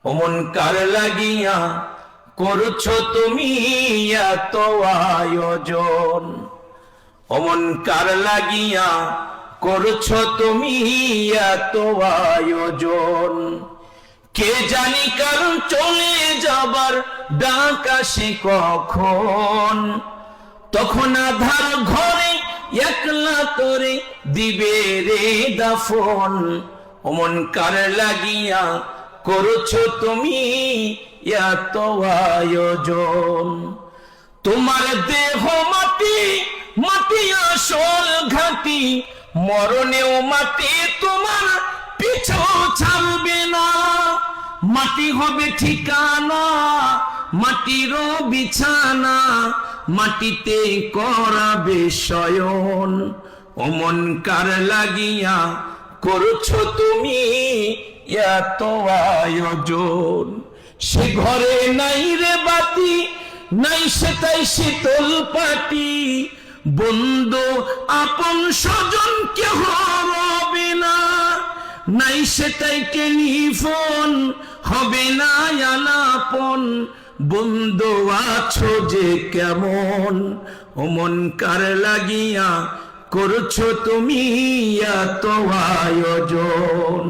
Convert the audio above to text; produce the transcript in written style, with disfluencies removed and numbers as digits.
অমন কার লাগিয়া করছো তুমি এত আয়োজন? অমন কার লাগিয়া করছো তুমি এত আয়োজন? কে জানি কারণ চলে যাবার ডাক আসে কখন, তখন আধার ঘরে একলা তোরে দিবে রে দাফন। অমন কার লাগিয়া করছো তুমি এত আয়োজন? তোমার দেহ মাটি, মাটি আসল ঘাটি, মরণেও মাটি তোমার পিছু ছাড়বে না। মাটি হবে ঠিকানা, মাটির বিছানা, মাটিতে করাবে শয়ন। অমন কার লাগিয়া করছো তুমি এত আয়োজন? সে ঘরে নাই রে বাতি, নাই সেটাই শীতল পাটি, বন্ধু আপন স্বজন কেহ হবে না। নাই সেটাই টেলিফোন, হবে না আলাপন, বন্ধু আছো যে কেমন? অমন কার লাগিয়া করছো তুমি এত আয়োজন?